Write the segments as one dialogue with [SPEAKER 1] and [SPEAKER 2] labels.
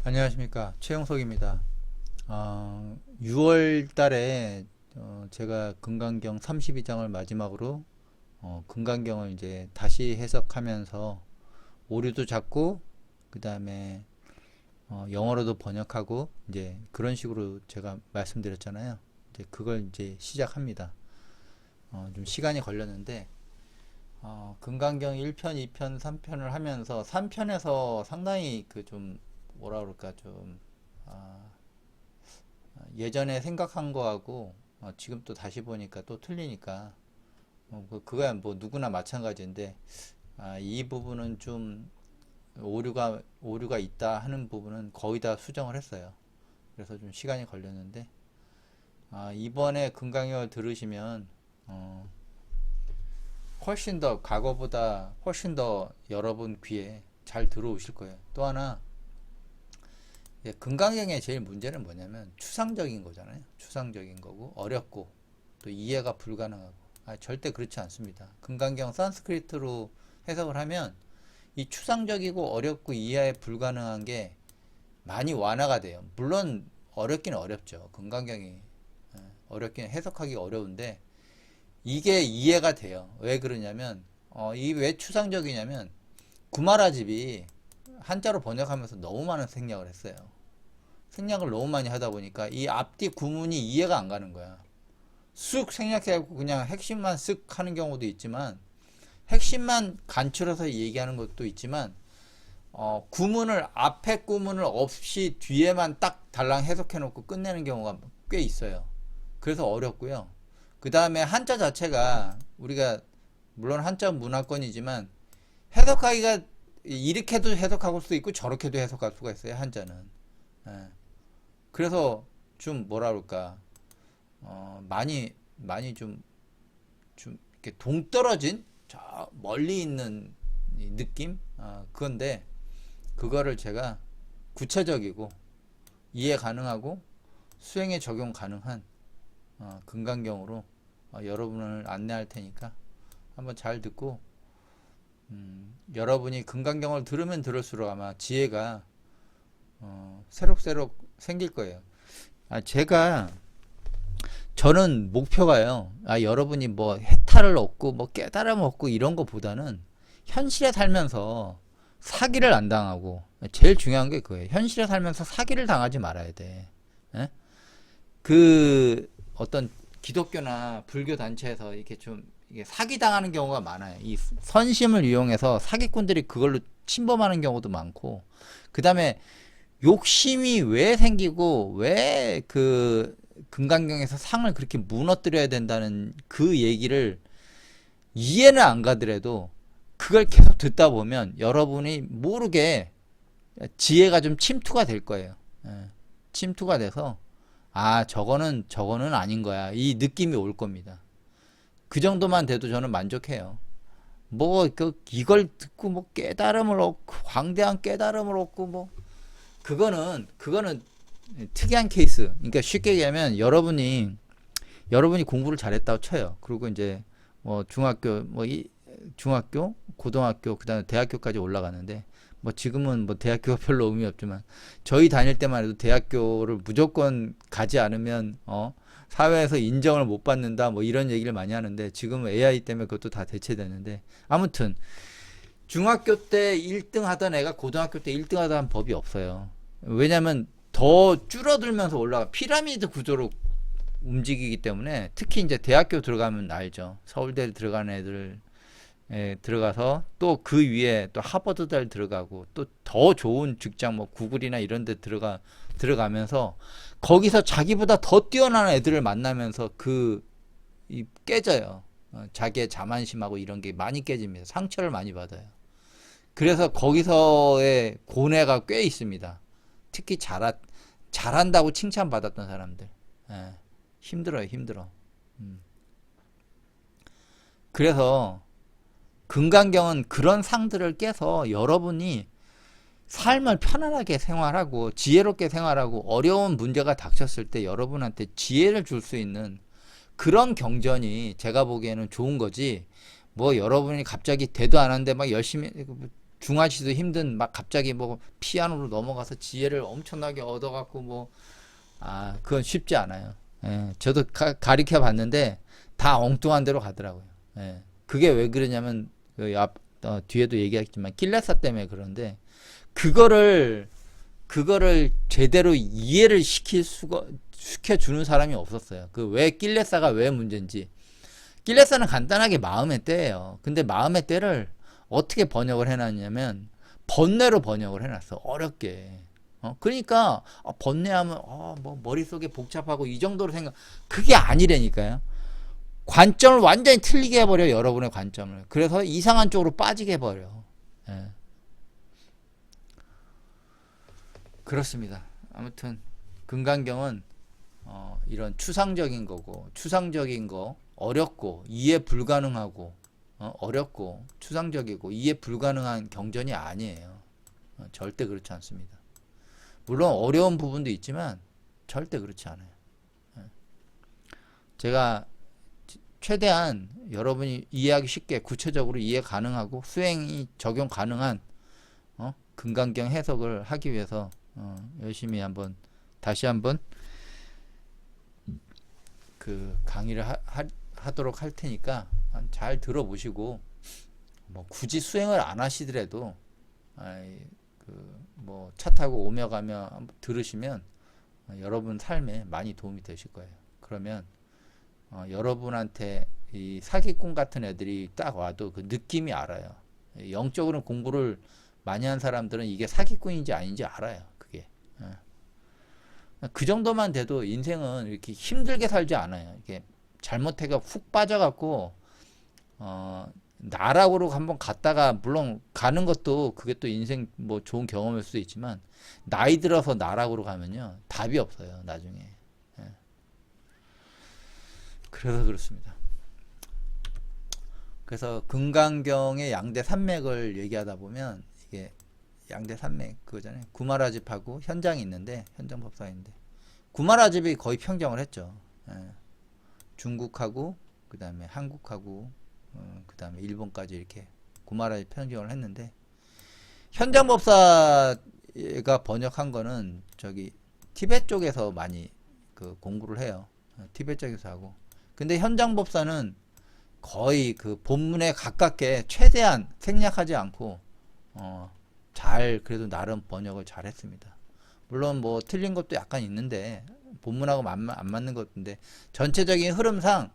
[SPEAKER 1] 안녕하십니까, 최영석입니다. 6월 달에 제가 금강경 32장을 마지막으로 금강경을 이제 다시 해석하면서 오류도 잡고 그 다음에 영어로도 번역하고 이제 그런 식으로 제가 말씀드렸잖아요. 이제 그걸 이제 시작합니다. 좀 시간이 걸렸는데 금강경 1편, 2편, 3편을 하면서 3편에서 상당히 그 좀 뭐라 그럴까 좀 예전에 생각한 거하고 지금 또 다시 보니까 또 틀리니까 그거야 뭐 누구나 마찬가지인데 이 부분은 좀 오류가 있다 하는 부분은 거의 다 수정을 했어요. 그래서 좀 시간이 걸렸는데 이번에 금강경을 들으시면 훨씬 더 과거보다 훨씬 더 여러분 귀에 잘 들어오실 거예요. 또 하나 금강경의 제일 문제는 뭐냐면 추상적인 거잖아요. 추상적인 거고 어렵고 또 이해가 불가능하고 절대 그렇지 않습니다. 금강경 산스크리트로 해석을 하면 이 추상적이고 어렵고 이해 불가능한 게 많이 완화가 돼요. 물론 어렵긴 어렵죠. 금강경이 어렵긴 해석하기 어려운데 이게 이해가 돼요. 왜 그러냐면 이 왜 추상적이냐면 구마라집이 한자로 번역하면서 너무 많은 생략을 했어요. 생략을 너무 많이 하다 보니까 이 앞뒤 구문이 이해가 안 가는 거야. 쑥 생략해갖고 그냥 핵심만 쓱 하는 경우도 있지만 핵심만 간추려서 얘기하는 것도 있지만 구문을 앞에 구문을 없이 뒤에만 딱 달랑 해석해놓고 끝내는 경우가 꽤 있어요. 그래서 어렵고요. 그 다음에 한자 자체가 우리가 물론 한자 문화권이지만 해석하기가 이렇게도 해석할 수 있고 저렇게도 해석할 수가 있어요. 한자는. 그래서 좀 뭐라 그럴까 많이 좀 이렇게 동떨어진 저 멀리 있는 이 느낌 그건데 그거를 제가 구체적이고 이해 가능하고 수행에 적용 가능한 금강경으로 여러분을 안내할 테니까 한번 잘 듣고 여러분이 금강경을 들으면 들을수록 아마 지혜가 새록새록 생길 거예요. 저는 목표가요. 여러분이 뭐 해탈을 얻고 뭐 깨달음 얻고 이런 거보다는 현실에 살면서 사기를 안 당하고 제일 중요한 게 그거예요. 현실에 살면서 사기를 당하지 말아야 돼. 에? 그 어떤 기독교나 불교 단체에서 이렇게 좀 이게 사기 당하는 경우가 많아요. 이 선심을 이용해서 사기꾼들이 그걸로 침범하는 경우도 많고, 그 다음에 욕심이 왜 생기고 왜 그 금강경에서 상을 그렇게 무너뜨려야 된다는 그 얘기를 이해는 안 가더라도 그걸 계속 듣다 보면 여러분이 모르게 지혜가 좀 침투가 될 거예요. 침투가 돼서 저거는 아닌 거야 이 느낌이 올 겁니다. 그 정도만 돼도 저는 만족해요. 이걸 듣고 뭐 깨달음을 얻고 광대한 깨달음을 얻고 뭐 그거는 특이한 케이스. 그러니까 쉽게 얘기하면 여러분이 공부를 잘했다고 쳐요. 그리고 이제 뭐 중학교, 고등학교, 그다음에 대학교까지 올라가는데 뭐 지금은 뭐 대학교가 별로 의미 없지만 저희 다닐 때만 해도 대학교를 무조건 가지 않으면 사회에서 인정을 못 받는다 뭐 이런 얘기를 많이 하는데 지금은 AI 때문에 그것도 다 대체되는데 아무튼 중학교 때 1등 하던 애가 고등학교 때 1등 하던 법이 없어요. 왜냐면 더 줄어들면서 올라가 피라미드 구조로 움직이기 때문에 특히 이제 대학교 들어가면 알죠. 서울대 들어가는 애들 들어가서 또 그 위에 또 하버드대 들어가고 또 더 좋은 직장 뭐 구글이나 이런 데 들어가면서 거기서 자기보다 더 뛰어난 애들을 만나면서 깨져요. 자기의 자만심하고 이런 게 많이 깨집니다. 상처를 많이 받아요. 그래서 거기서의 고뇌가 꽤 있습니다. 특히 잘한다고 칭찬받았던 사람들. 힘들어요, 힘들어. 그래서 금강경은 그런 상들을 깨서 여러분이 삶을 편안하게 생활하고 지혜롭게 생활하고 어려운 문제가 닥쳤을 때 여러분한테 지혜를 줄 수 있는 그런 경전이 제가 보기에는 좋은 거지. 뭐 여러분이 갑자기 대도 안 하는데 막 열심히 중화시도 힘든 막 갑자기 뭐 피아노로 넘어가서 지혜를 엄청나게 얻어갖고 뭐 그건 쉽지 않아요. 예, 저도 가르쳐 봤는데 다 엉뚱한 대로 가더라고요. 예, 그게 왜 그러냐면 뒤에도 얘기했지만 낄레사 때문에 그런데 그거를 제대로 이해를 시켜주는 사람이 없었어요. 그 왜 낄레사가 왜 문제인지. 낄레사는 간단하게 마음의 때예요. 근데 마음의 때를 어떻게 번역을 해놨냐면 번뇌로 번역을 해놨어. 어렵게. 그러니까 번뇌하면 뭐 머릿속에 복잡하고 이 정도로 그게 아니라니까요. 관점을 완전히 틀리게 해버려. 여러분의 관점을. 그래서 이상한 쪽으로 빠지게 해버려. 예. 그렇습니다. 아무튼 금강경은 이런 추상적인 거고, 추상적인 거 어렵고 이해 불가능하고 어렵고 추상적이고 이해 불가능한 경전이 아니에요. 절대 그렇지 않습니다. 물론 어려운 부분도 있지만 절대 그렇지 않아요. 제가 최대한 여러분이 이해하기 쉽게 구체적으로 이해 가능하고 수행이 적용 가능한 금강경 해석을 하기 위해서 열심히 다시 한번 그 강의를 하도록 할 테니까 잘 들어보시고 뭐 굳이 수행을 안 하시더라도 뭐 차 타고 오며 가며 들으시면 여러분 삶에 많이 도움이 되실 거예요. 그러면 여러분한테 이 사기꾼 같은 애들이 딱 와도 그 느낌이 알아요. 영적으로 공부를 많이 한 사람들은 이게 사기꾼인지 아닌지 알아요. 그게. 그 정도만 돼도 인생은 이렇게 힘들게 살지 않아요. 이게 잘못해가 훅 빠져갖고 나락으로 한번 갔다가 물론 가는 것도 그게 또 인생 뭐 좋은 경험일 수도 있지만 나이 들어서 나락으로 가면요 답이 없어요 나중에. 그래서 그렇습니다. 그래서 금강경의 양대 산맥을 얘기하다 보면 이게 양대 산맥 그거잖아요. 구마라집하고 현장이 있는데 현장법사가 있는데 구마라집이 거의 평정을 했죠. 중국하고 그 다음에 한국하고 그 다음에 일본까지 이렇게 구마라집 평정을 했는데 현장법사가 번역한 거는 저기 티베트 쪽에서 많이 그 공부를 해요. 티베트 쪽에서 하고 근데 현장법사는 거의 그 본문에 가깝게 최대한 생략하지 않고 잘 그래도 나름 번역을 잘 했습니다. 물론 뭐 틀린 것도 약간 있는데 본문하고 안 맞는 것인데 전체적인 흐름상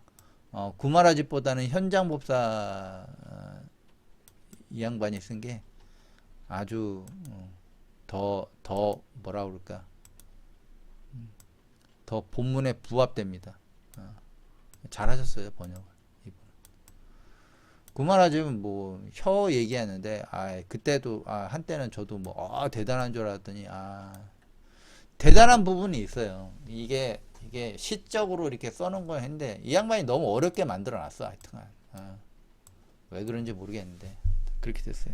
[SPEAKER 1] 구마라집보다는 현장법사 이 양반이 쓴 게 아주 더 뭐라 그럴까 더 본문에 부합됩니다. 잘하셨어요 번역을. 구마라집은 뭐 혀 얘기하는데 그때도 한때는 저도 뭐 대단한 줄 알았더니 대단한 부분이 있어요. 이게 시적으로 이렇게 써놓은 거 했는데 이 양반이 너무 어렵게 만들어 놨어. 하여튼간 왜 그런지 모르겠는데 그렇게 됐어요.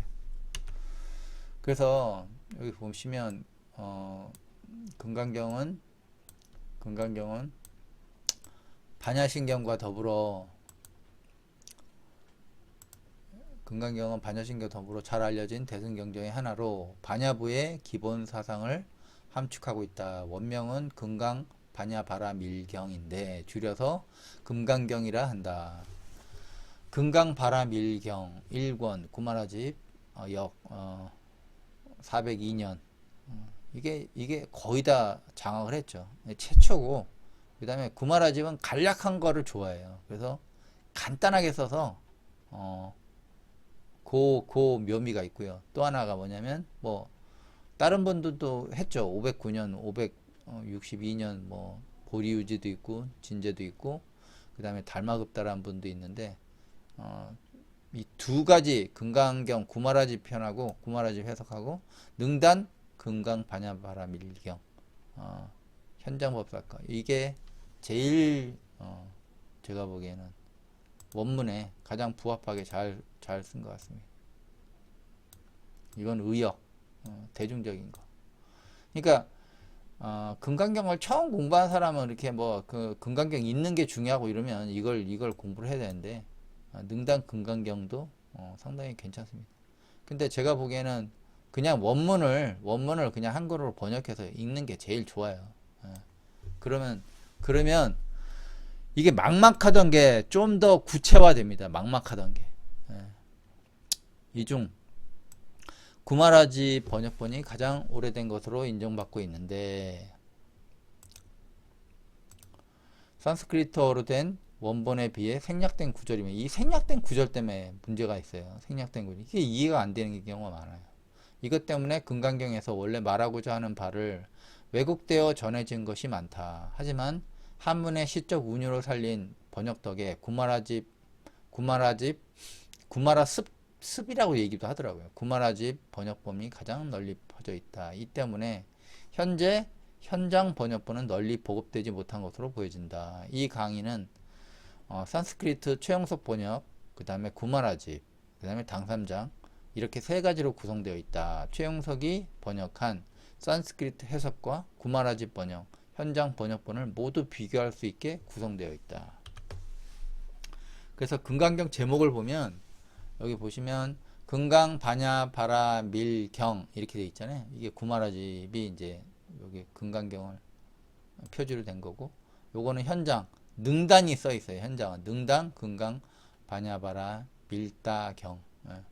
[SPEAKER 1] 그래서 여기 보시면 금강경은 반야신경과 더불어 잘 알려진 대승경전의 하나로 반야부의 기본 사상을 함축하고 있다. 원명은 금강 반야바라밀경인데 줄여서 금강경이라 한다. 금강바라밀경 1권 구마라집 역 402년 이게 거의 다 장악을 했죠. 최초고 그 다음에 구마라집은 간략한 거를 좋아해요. 그래서 간단하게 써서 그 묘미가 있고요. 또 하나가 뭐냐면 뭐 다른 분들도 했죠. 509년, 562년 뭐 보리유지도 있고 진제도 있고 그 다음에 달마급다라는 분도 있는데 이 두 가지 금강경 구마라집 편하고 구마라집 해석하고 능단 금강 반야바라밀경 현장법사과 이게 제일 제가 보기에는 원문에 가장 부합하게 잘 쓴 것 같습니다. 이건 의역 대중적인 거. 그러니까 금강경을 처음 공부한 사람은 이렇게 뭐 그 금강경 있는 게 중요하고 이러면 이걸 공부를 해야 되는데 능단 금강경도 상당히 괜찮습니다. 근데 제가 보기에는 그냥 원문을 그냥 한글로 번역해서 읽는 게 제일 좋아요. 예. 그러면 이게 막막하던 게 좀 더 구체화됩니다. 막막하던 게. 예. 이중 구마라지 번역본이 가장 오래된 것으로 인정받고 있는데 산스크리트어로 된 원본에 비해 생략된 구절이면 이 생략된 구절 때문에 문제가 있어요. 생략된 구절. 이게 이해가 안 되는 경우가 많아요. 이것 때문에 금강경에서 원래 말하고자 하는 바를 왜곡되어 전해진 것이 많다. 하지만 한문의 시적 운유로 살린 번역 덕에 구마라습이라고 얘기도 하더라고요. 구마라집 번역본이 가장 널리 퍼져 있다. 이 때문에 현재 현장 번역본은 널리 보급되지 못한 것으로 보여진다. 이 강의는 산스크리트 최영석 번역, 그 다음에 구마라집, 그 다음에 당삼장 이렇게 세 가지로 구성되어 있다. 최영석이 번역한 산스크리트 해석과 구마라집 번역, 현장 번역본을 모두 비교할 수 있게 구성되어 있다. 그래서 금강경 제목을 보면 여기 보시면 금강, 반야, 바라, 밀, 경 이렇게 돼 있잖아요. 이게 구마라집이 이제 여기 금강경을 표지로 된 거고, 요거는 현장 능단이 써 있어요. 현장은 능단, 금강, 반야, 바라, 밀다, 경. 예.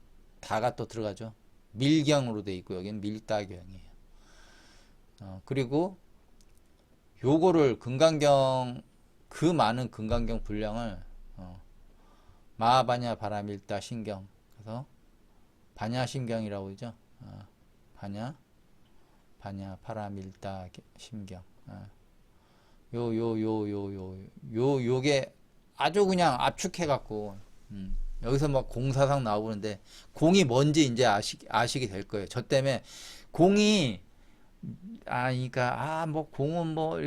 [SPEAKER 1] 다가 또 들어가죠. 밀경으로 돼 있고 여기는 밀다경이에요. 그리고 요거를 금강경 그 많은 금강경 분량을 마하반야 바라밀다 신경 그래서 반야 신경이라고 그러죠. 반야 파라밀다 신경 요게 아주 그냥 압축해 갖고 여기서 막 공사상 나오는데 공이 뭔지 이제 아시게 될 거예요. 저 때문에 공이 그러니까 뭐 공은 뭐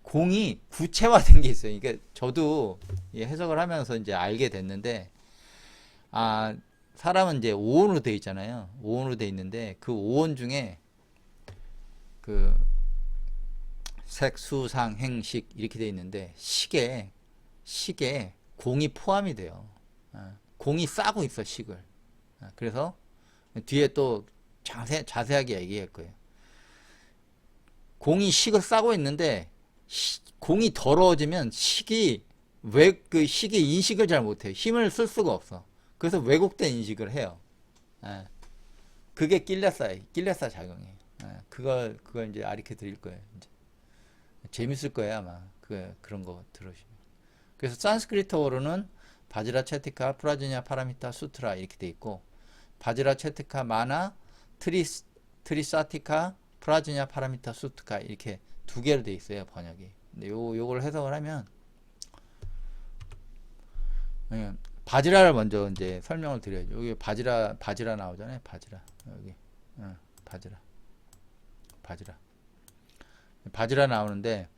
[SPEAKER 1] 공이 구체화된 게 있어요. 이게 저도 해석을 하면서 이제 알게 됐는데 사람은 이제 오온으로 돼 있잖아요. 오온으로 돼 있는데 그 오온 중에 그 색, 수, 상, 행, 식 이렇게 돼 있는데 식에 공이 포함이 돼요. 공이 싸고 있어 식을. 그래서 뒤에 또 자세하게 얘기할 거예요. 공이 식을 싸고 있는데 공이 더러워지면 식이 그 식이 인식을 잘 못해요. 힘을 쓸 수가 없어. 그래서 왜곡된 인식을 해요. 그게 길레사 작용이에요. 그걸 이제 아리켜 드릴 거예요. 이제. 재밌을 거예요 아마 그런 거 들으시면. 그래서 산스크리트어로는 바지라 체티카 프라즈냐 파라미타 수트라 이렇게 돼 있고 바지라 체티카 마나 트리사티카 프라즈냐 파라미타 수트카 이렇게 두 개로 돼 있어요 번역이. 근데 요걸 해석을 하면 바지라를 먼저 이제 설명을 드려야죠. 여기 바지라 나오잖아요. 바지라 여기 바지라 나오는데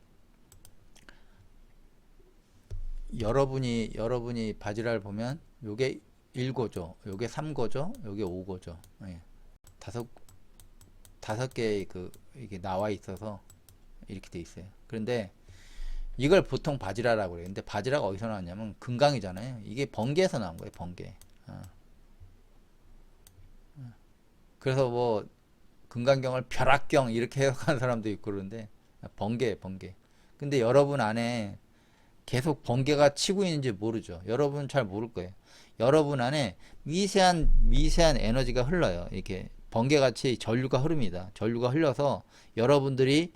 [SPEAKER 1] 여러분이 바지라를 보면 요게 1고죠, 요게 3고죠, 요게 5고죠. 다섯 개의 이게 나와 있어서 이렇게 돼 있어요. 그런데 이걸 보통 바지라라고 그래요. 근데 바지라가 어디서 나왔냐면 금강이잖아요. 이게 번개에서 나온 거예요. 번개. 그래서 뭐 금강경을 벼락경 이렇게 해석하는 사람도 있고 그러는데 번개. 근데 여러분 안에 계속 번개가 치고 있는지 모르죠. 여러분 잘 모를 거예요. 여러분 안에 미세한 에너지가 흘러요. 이렇게 번개같이 전류가 흐릅니다. 전류가 흘러서 여러분들이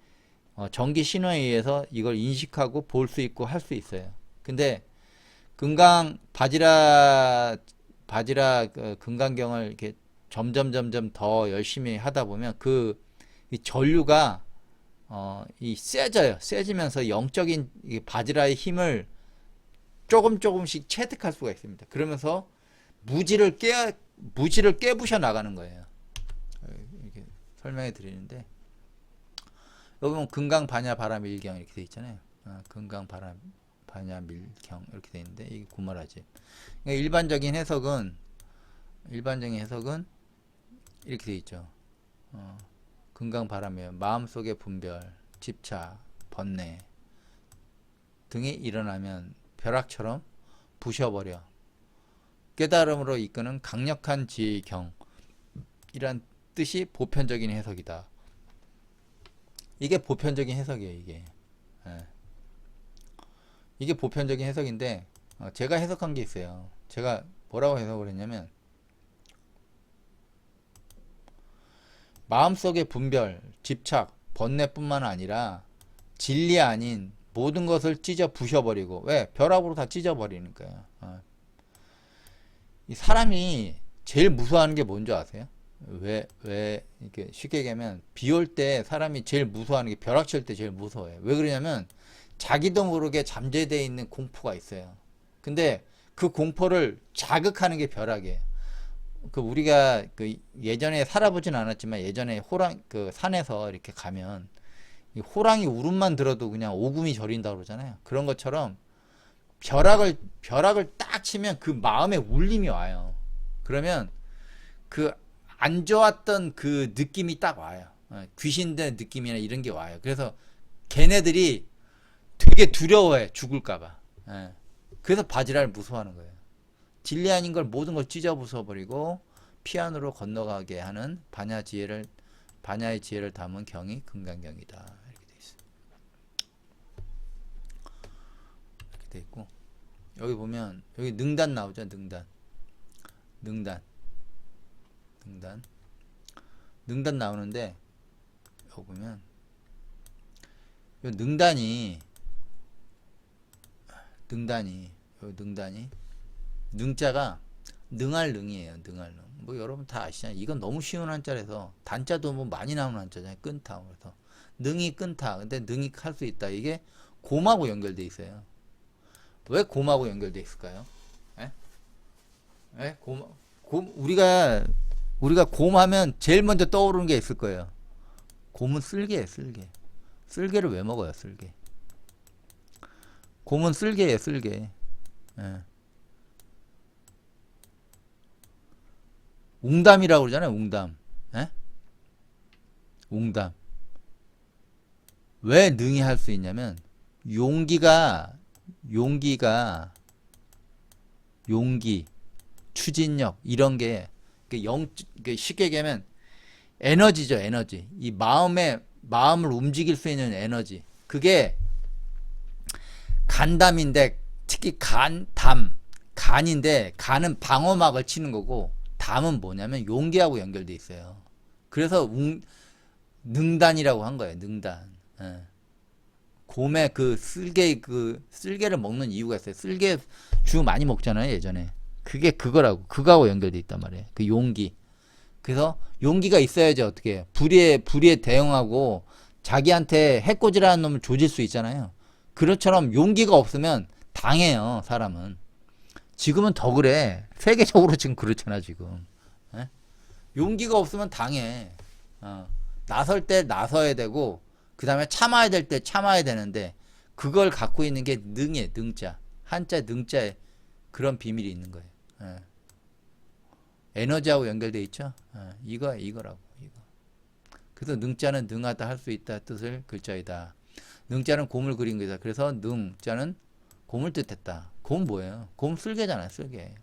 [SPEAKER 1] 전기 신호에 의해서 이걸 인식하고 볼 수 있고 할 수 있어요. 근데 바지라 금강경을 이렇게 점점 더 열심히 하다 보면 이 전류가 세지면서 영적인 바지라의 힘을 조금씩 체득할 수가 있습니다. 그러면서 무지를 깨부셔 나가는 거예요. 이렇게 설명해 드리는데 여기 보면 금강 반야 바람 밀경 이렇게 돼 있잖아요. 금강 바람 반야 밀경 이렇게 돼 있는데 이게 구마라집. 그러니까 일반적인 해석은 이렇게 돼 있죠. 금강 바람이에요. 마음속의 분별, 집착, 번뇌 등이 일어나면 벼락처럼 부셔버려 깨달음으로 이끄는 강력한 지혜의 경 이란 뜻이 보편적인 해석이다. 이게 보편적인 해석이에요. 이게 이게 보편적인 해석인데 제가 해석한 게 있어요. 제가 뭐라고 해석을 했냐면 마음속의 분별, 집착, 번뇌뿐만 아니라 진리 아닌 모든 것을 찢어 부셔버리고 왜? 벼락으로 다 찢어버리는 거예요. 이 사람이 제일 무서워하는 게 뭔지 아세요? 왜 이렇게 쉽게 얘기하면 비 올 때 사람이 제일 무서워하는 게 벼락 칠 때 제일 무서워해요. 왜 그러냐면 자기도 모르게 잠재되어 있는 공포가 있어요. 근데 그 공포를 자극하는 게 벼락이에요. 그 우리가 그 예전에 살아보진 않았지만 예전에 그 산에서 이렇게 가면 이 호랑이 울음만 들어도 그냥 오금이 저린다 그러잖아요. 그런 것처럼 벼락을 딱 치면 그 마음에 울림이 와요. 그러면 그 안 좋았던 그 느낌이 딱 와요. 귀신된 느낌이나 이런 게 와요. 그래서 걔네들이 되게 두려워해. 죽을까봐. 그래서 바지라를 무서워하는 거예요. 진리 아닌 걸 모든 걸 찢어 부숴버리고 피안으로 건너가게 하는 반야의 지혜를 담은 경이 금강경이다. 이렇게 돼 있어요. 이렇게 돼 있고 여기 보면 여기 능단 나오죠. 능단 나오는데 여기 보면 이 능단이 능자가 능할 능이에요. 능할 능. 뭐 여러분 다 아시잖아요. 이건 너무 쉬운 한자라서 단자도 뭐 많이 나오는 한자잖아요. 끈타. 그래서 능이 끈타. 근데 능이 할 수 있다. 이게 곰하고 연결돼 있어요. 왜 곰하고 연결돼 있을까요? 우리가 곰 하면 제일 먼저 떠오르는 게 있을 거예요. 곰은 쓸개예요. 쓸개를 왜 먹어요? 쓸개. 곰은 쓸개예요. 쓸개. 웅담이라고 그러잖아요. 웅담. 왜 능히 할 수 있냐면 용기, 추진력 이런 게 쉽게 얘기하면 에너지죠. 에너지. 이 마음을 움직일 수 있는 에너지. 그게 간담인데 특히 간인데 간은 방어막을 치는 거고 담은 뭐냐면 용기하고 연결돼 있어요. 그래서 능단이라고 한 거예요. 능단. 곰의 그 쓸개를 먹는 이유가 있어요. 쓸개 주 많이 먹잖아요. 예전에. 그거하고 연결돼 있단 말이에요. 그 용기. 그래서 용기가 있어야지 어떻게 해요. 불의에 대응하고 자기한테 해코지라는 놈을 조질 수 있잖아요. 그것처럼 용기가 없으면 당해요. 사람은. 지금은 더 그래. 세계적으로 지금 그렇잖아. 지금. 용기가 없으면 당해. 나설 때 나서야 되고 그 다음에 참아야 될 때 참아야 되는데 그걸 갖고 있는 게 능이에요. 능자. 한자 능자에 그런 비밀이 있는 거예요. 에너지하고 연결돼 있죠. 이거라고. 그래서 능자는 능하다 할 수 있다 뜻을 글자이다. 능자는 곰을 그린 거다. 그래서 능자는 곰을 뜻했다. 곰 뭐예요? 곰 쓸개잖아요. 쓸개.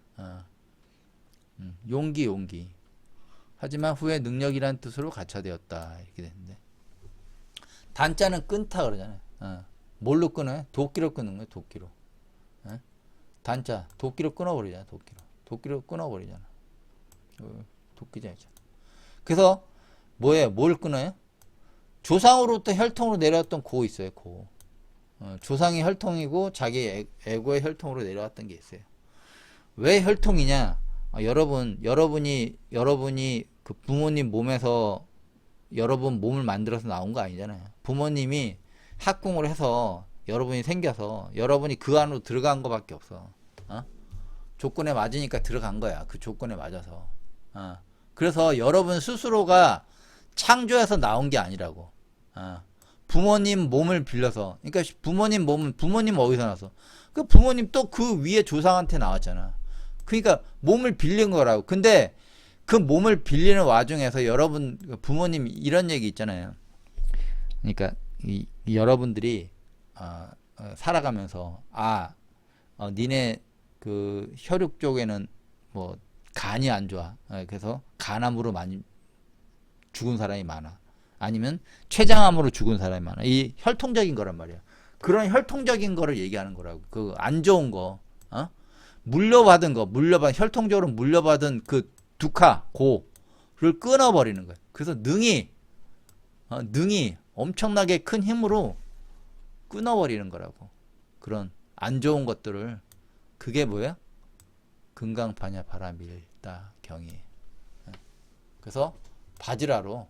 [SPEAKER 1] 용기. 하지만 후에 능력이란 뜻으로 가차되었다. 이렇게 되는데 단자는 끊다 그러잖아요. 뭘로 끊어요? 도끼로 끊는 거예요. 도끼로. 단자 도끼로 끊어버리잖아. 도끼로 끊어버리잖아. 도끼잖아. 그래서 뭐예요? 뭘 끊어요? 조상으로부터 혈통으로 내려왔던 고 있어요. 고. 조상이 혈통이고 자기 에고의 혈통으로 내려왔던 게 있어요. 왜 혈통이냐? 여러분이 그 부모님 몸에서 여러분 몸을 만들어서 나온 거 아니잖아요. 부모님이 학궁을 해서 여러분이 생겨서 여러분이 그 안으로 들어간 거밖에 없어. 조건에 맞으니까 들어간 거야. 그 조건에 맞아서. 그래서 여러분 스스로가 창조해서 나온 게 아니라고. 부모님 몸을 빌려서. 그러니까 부모님 어디서 나왔어? 그 부모님 또 그 위에 조상한테 나왔잖아. 그러니까 몸을 빌린 거라고. 근데 그 몸을 빌리는 와중에서 여러분 부모님 이런 얘기 있잖아요. 그러니까 여러분들이 살아가면서 니네 그 혈육 쪽에는 뭐 간이 안 좋아. 그래서 간암으로 많이 죽은 사람이 많아. 아니면 췌장암으로 죽은 사람이 많아. 이 혈통적인 거란 말이야. 그런 혈통적인 거를 얘기하는 거라고. 그 안 좋은 거, 물려받은 거, 혈통적으로 물려받은 그 두카, 고를 끊어버리는 거야. 그래서 능이 엄청나게 큰 힘으로 끊어버리는 거라고. 그런 안 좋은 것들을. 그게 뭐야? 금강반야 바라밀다 경이. 그래서 바지라로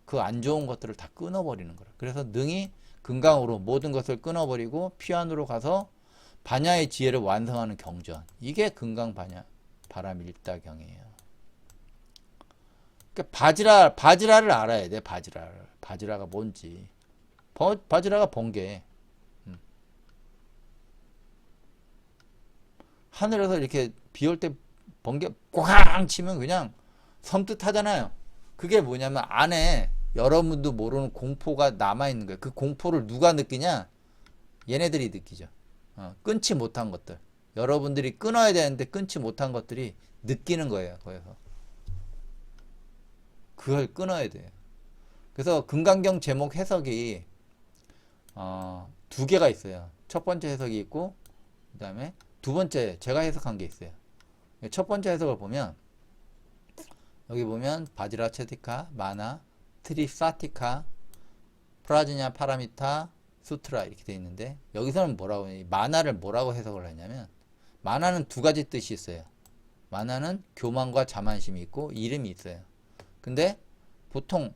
[SPEAKER 1] 그 안 좋은 것들을 다 끊어버리는 거라. 그래서 능이 금강으로 모든 것을 끊어버리고 피안으로 가서 반야의 지혜를 완성하는 경전. 이게 금강반야 바라밀다 경이에요. 그러니까 바지라를 알아야 돼. 바지라가 뭔지. 바지라가 번개. 하늘에서 이렇게 비 올 때 번개 꽝 치면 그냥 섬뜩하잖아요. 그게 뭐냐면 안에 여러분도 모르는 공포가 남아있는 거예요. 그 공포를 누가 느끼냐? 얘네들이 느끼죠. 끊지 못한 것들. 여러분들이 끊어야 되는데 끊지 못한 것들이 느끼는 거예요. 거기서. 그걸 끊어야 돼요. 그래서 금강경 제목 해석이 두 개가 있어요. 첫 번째 해석이 있고 그 다음에 두 번째 제가 해석한 게 있어요. 첫 번째 해석을 보면 여기 보면 바지라 체티카, 마나, 트리사티카, 프라지냐 파라미타, 수트라 이렇게 돼 있는데 여기서는 뭐라고 마나를 뭐라고 해석을 하냐면 마나는 두 가지 뜻이 있어요. 마나는 교만과 자만심이 있고 이름이 있어요. 근데 보통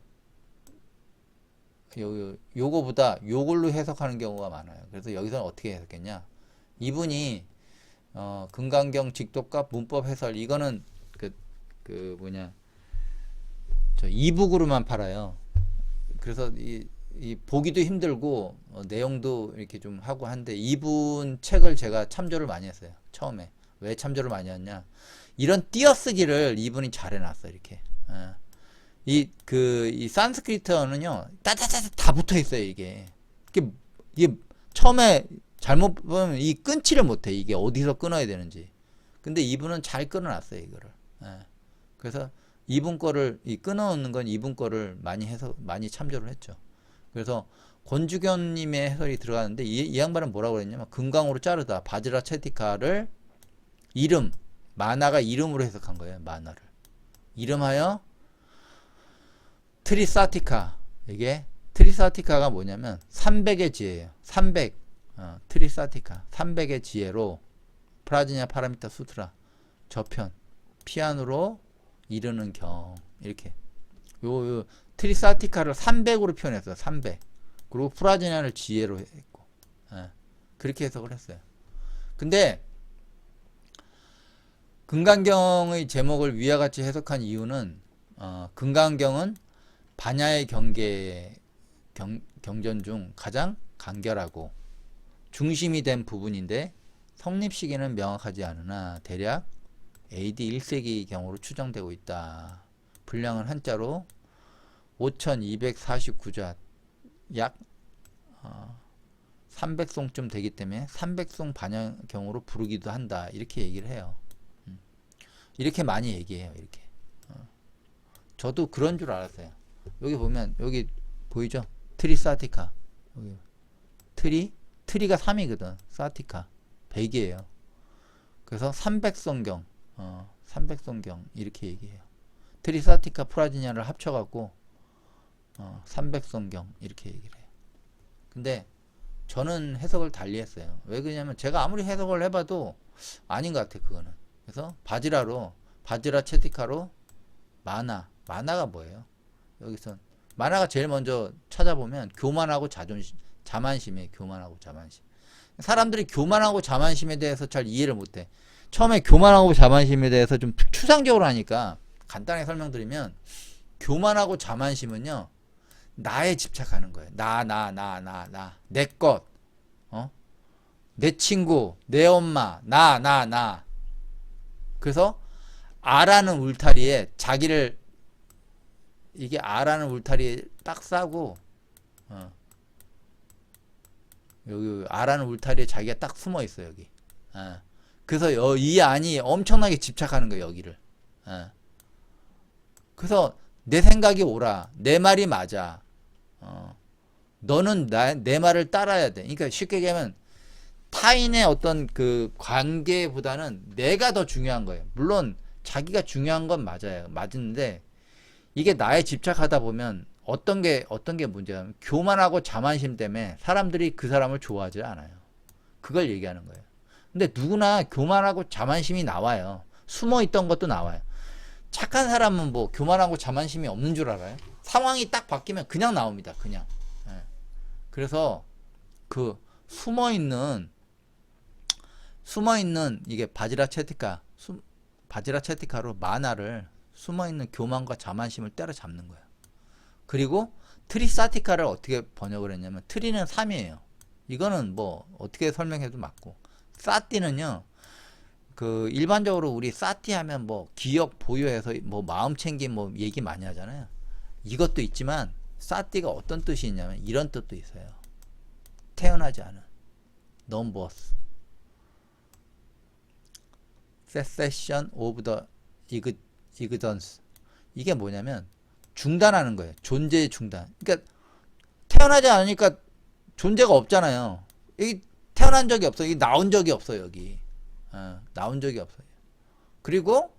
[SPEAKER 1] 요거보다 요걸로 해석하는 경우가 많아요. 그래서 여기서는 어떻게 해석했냐? 이분이 금강경 직독과 문법 해설 이거는 저 이북으로만 팔아요. 그래서 이 보기도 힘들고 내용도 이렇게 좀 하고 한데 이분 책을 제가 참조를 많이 했어요. 처음에 왜 참조를 많이 했냐? 이런 띄어쓰기를 이분이 잘 해놨어 이렇게. 이 산스크리트어는요 따다다다 다 붙어 있어요 이게 처음에 잘못 보면 이 끊지를 못해 이게 어디서 끊어야 되는지. 근데 이분은 잘 끊어놨어요 이거를. 그래서 이분 거를 끊어놓는 건 이분 거를 많이 참조를 했죠. 그래서 권주견님의 해설이 들어가는데 이 양반은 뭐라고 그랬냐면 금강으로 자르다 바지라 체티카를 이름 마나가 이름으로 해석한 거예요. 마나를 이름하여 트리사티카. 이게 트리사티카가 뭐냐면 300의 지혜예요. 300 트리사티카 300의 지혜로 프라지냐 파라미타 수트라 저편 피안으로 이르는 경 이렇게 요 트리사티카를 300으로 표현했어요. 300 그리고 프라지냐를 지혜로 했고 그렇게 해석을 했어요. 근데 금강경의 제목을 위와 같이 해석한 이유는 금강경은 반야의 경전 중 가장 간결하고 중심이 된 부분인데 성립 시기는 명확하지 않으나 대략 AD 1세기 경으로 추정되고 있다. 분량은 한자로 5249자 약 300송쯤 되기 때문에 300송 반야경으로 부르기도 한다. 이렇게 얘기를 해요. 이렇게 많이 얘기해요. 이렇게. 저도 그런 줄 알았어요. 여기 보면 여기 보이죠? 트리사티카. 여기 트리가 3이거든. 사티카 100이에요. 그래서 300성경 300성경 이렇게 얘기해요. 트리사티카 프라지냐를 합쳐갖고 300성경 이렇게 얘기를 해요. 근데 저는 해석을 달리 했어요. 왜 그러냐면 제가 아무리 해석을 해봐도 아닌 것 같아 그거는. 그래서 바지라 체티카로 마나가 뭐예요? 여기서 마나가 제일 먼저 찾아보면 교만하고 자만심이에요. 교만하고 자만심. 사람들이 교만하고 자만심에 대해서 잘 이해를 못해. 처음에 교만하고 자만심에 대해서 좀 추상적으로 하니까 간단하게 설명드리면 교만하고 자만심은요 나에 집착하는 거예요. 나 내 것, 내 친구, 내 엄마, 나. 그래서 아라는 울타리에 자기를 이게 아라는 울타리에 딱 싸고 여기 아라는 울타리에 자기가 딱 숨어 있어 여기. 그래서 이 안이 엄청나게 집착하는 거예요, 여기를. 예. 그래서 내 생각이 옳아. 내 말이 맞아. 너는 내 말을 따라야 돼. 그러니까 쉽게 얘기하면 타인의 어떤 그 관계보다는 내가 더 중요한 거예요. 물론 자기가 중요한 건 맞아요. 맞는데 이게 나에 집착하다 보면 어떤 게 문제냐면 교만하고 자만심 때문에 사람들이 그 사람을 좋아하지 않아요. 그걸 얘기하는 거예요. 근데 누구나 교만하고 자만심이 나와요. 숨어 있던 것도 나와요. 착한 사람은 뭐 교만하고 자만심이 없는 줄 알아요? 상황이 딱 바뀌면 그냥 나옵니다. 그냥. 예. 그래서 그 숨어 있는 이게 바지라 체티카로 만화를 숨어 있는 교만과 자만심을 때려잡는 거예요. 그리고 트리사티카를 어떻게 번역을 했냐면 트리는 3이에요. 이거는 뭐 어떻게 설명해도 맞고 사티는요. 그 일반적으로 우리 사티 하면 뭐 기억 보유해서 뭐 마음 챙김 뭐 얘기 많이 하잖아요. 이것도 있지만 사티가 어떤 뜻이 있냐면 이런 뜻도 있어요. 태어나지 않은 넘버스 cessation of the existence. 이게 뭐냐면 중단하는 거예요. 존재의 중단. 그러니까 태어나지 않으니까 존재가 없잖아요. 여기 태어난 적이 없어. 여기 나온 적이 없어. 여기 나온 적이 없어요. 그리고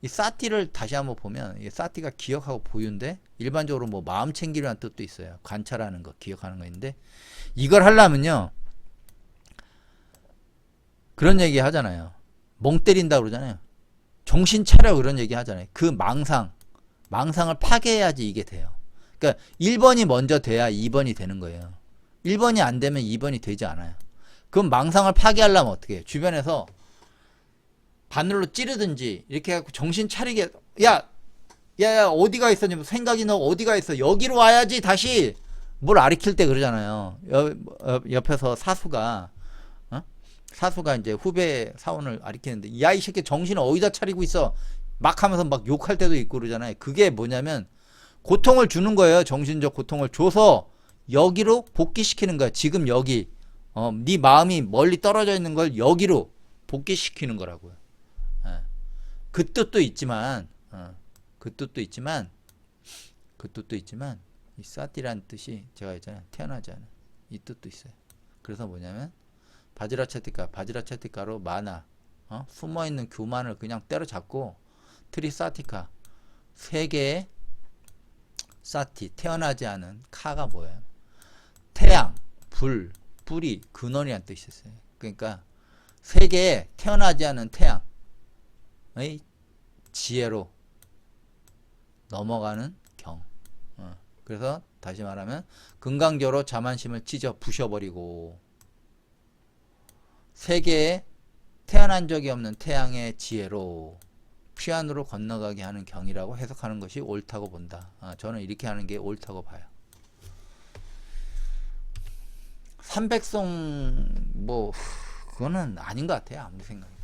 [SPEAKER 1] 이 사티를 다시 한번 보면 이 사티가 기억하고 보유인데 일반적으로 뭐 마음 챙기려는 뜻도 있어요. 관찰하는 거, 기억하는 거 있는데 이걸 하려면요 그런 얘기 하잖아요. 멍 때린다 그러잖아요. 정신 차려 그런 얘기 하잖아요. 그 망상을 파괴해야지 이게 돼요. 그러니까 1번이 먼저 돼야 2번이 되는 거예요. 1번이 안 되면 2번이 되지 않아요. 그럼 망상을 파괴하려면 어떻게 해요? 주변에서 바늘로 찌르든지 이렇게 해갖고 정신 차리게 야 어디가 있어? 생각이 너 어디가 있어? 여기로 와야지. 다시 뭘 아리킬 때 그러잖아요. 옆에서 사수가 이제 후배 사원을 아리키는데 야 이 새끼 정신을 어디다 차리고 있어 막 하면서 막 욕할 때도 있고 그러잖아요. 그게 뭐냐면 고통을 주는 거예요. 정신적 고통을 줘서 여기로 복귀시키는 거야. 지금 여기 네 마음이 멀리 떨어져 있는 걸 여기로 복귀시키는 거라고요. 그 뜻도 있지만 이 사티라는 뜻이 제가 했잖아요. 태어나지 않은 이 뜻도 있어요. 그래서 뭐냐면 바지라 체티카로 만화 숨어있는 교만을 그냥 때려잡고 트리사티카 세 개의 사티 태어나지 않은 카가 뭐예요? 태양, 불, 뿌리, 근원이라는 뜻이 있어요. 그러니까 세 개의 태어나지 않은 태양의 지혜로 넘어가는 경. 그래서 다시 말하면 금강저로 자만심을 찢어 부셔버리고 세계에 태어난 적이 없는 태양의 지혜로 피안으로 건너가게 하는 경이라고 해석하는 것이 옳다고 본다. 저는 이렇게 하는 게 옳다고 봐요. 삼백송 뭐 그거는 아닌 것 같아요. 아무리 생각해도.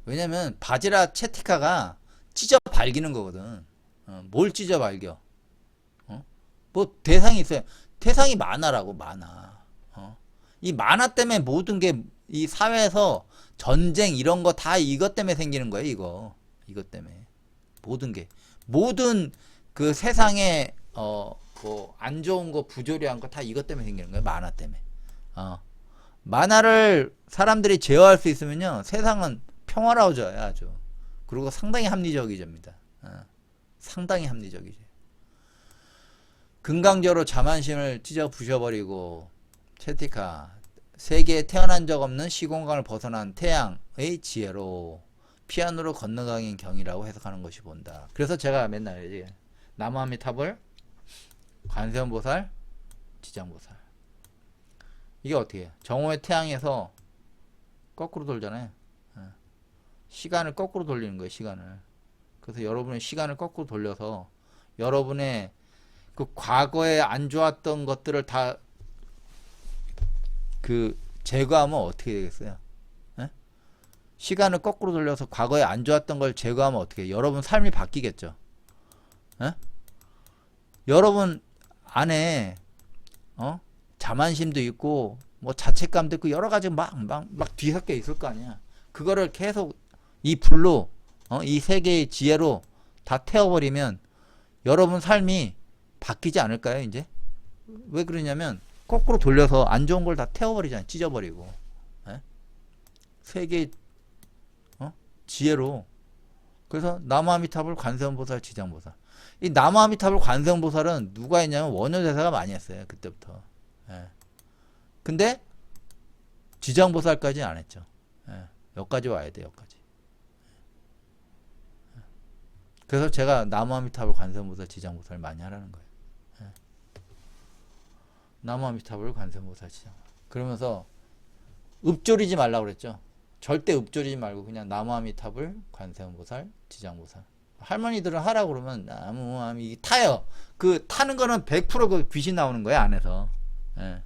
[SPEAKER 1] 왜냐면 바지라 체티카가 찢어 발기는 거거든. 뭘 찢어 발겨? 뭐 대상이 있어요. 대상이 만화라고 만화. 이 만화 때문에 모든 게 이 사회에서 전쟁 이런 거 다 이것 때문에 생기는 거예요. 이것 때문에 모든 그 세상에 뭐 안 좋은 거 부조리한 거 다 이것 때문에 생기는 거예요. 만화 때문에. 만화를 사람들이 제어할 수 있으면요 세상은 평화로워져요. 아주. 그리고 상당히 합리적이집니다. 상당히 합리적이죠. 금강저로 자만심을 찢어 부셔버리고 체티카 세계에 태어난 적 없는 시공간을 벗어난 태양의 지혜로 피안으로 건너가는 경이라고 해석하는 것이 본다. 그래서 제가 맨날 이제 나무아미타불, 관세음보살, 지장보살 이게 어떻게 해요? 정오의 태양에서 거꾸로 돌잖아요. 시간을 거꾸로 돌리는 거예요. 시간을. 그래서 여러분의 시간을 거꾸로 돌려서 여러분의 그 과거에 안 좋았던 것들을 다 그 제거하면 어떻게 되겠어요? 시간을 거꾸로 돌려서 과거에 안 좋았던 걸 제거하면 어떻게 해요? 여러분 삶이 바뀌겠죠. 여러분 안에 자만심도 있고 뭐 자책감도 있고 여러 가지 막 뒤섞여 있을 거 아니야. 그거를 계속 이 불로, 이 세 개의 지혜로 다 태워버리면 여러분 삶이 바뀌지 않을까요, 이제? 왜 그러냐면, 거꾸로 돌려서 안 좋은 걸 다 태워버리잖아요. 찢어버리고. 예? 세 개의, 지혜로. 그래서 나무아미타불, 관세음보살, 지장보살. 이 나무아미타불, 관세음보살은 누가 했냐면 원효대사가 많이 했어요. 그때부터. 예. 근데 지장보살까지는 안 했죠. 예. 여기까지 와야 돼, 여기까지. 그래서 제가 나무아미타불, 관세음보살, 지장보살 많이 하라는 거예요. 예. 나무아미타불, 관세음보살, 지장보살. 그러면서 읍조리지 말라고 그랬죠. 절대 읍조리지 말고 그냥 나무아미타불, 관세음보살, 지장보살. 할머니들은 하라고 그러면 나무아미 타요. 그 타는 거는 100%그 귀신 나오는 거야, 안에서. 예.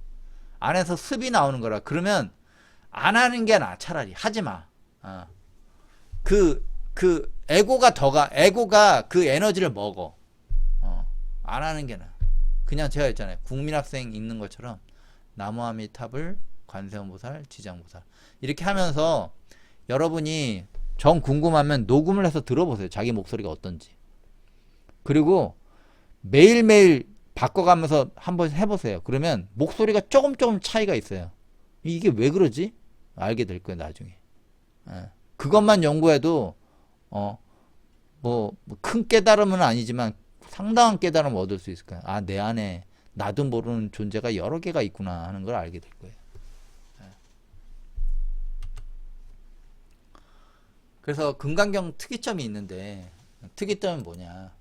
[SPEAKER 1] 안에서 습이 나오는 거라. 그러면 안 하는 게 나아. 차라리 하지 마. 그 에고가 그 에너지를 먹어. 안 하는 게 나아. 그냥 제가 했잖아요. 국민학생 읽는 것처럼 나무아미타불, 관세음보살, 지장보살 이렇게 하면서 여러분이 정 궁금하면 녹음을 해서 들어보세요. 자기 목소리가 어떤지. 그리고 매일매일 바꿔가면서 한번 해보세요. 그러면 목소리가 조금 차이가 있어요. 이게 왜 그러지? 알게 될 거예요, 나중에. 예. 그것만 연구해도 뭐 큰 깨달음은 아니지만 상당한 깨달음을 얻을 수 있을 거예요. 아, 내 안에 나도 모르는 존재가 여러 개가 있구나 하는 걸 알게 될 거예요. 예. 그래서 금강경 특이점이 있는데, 특이점은 뭐냐?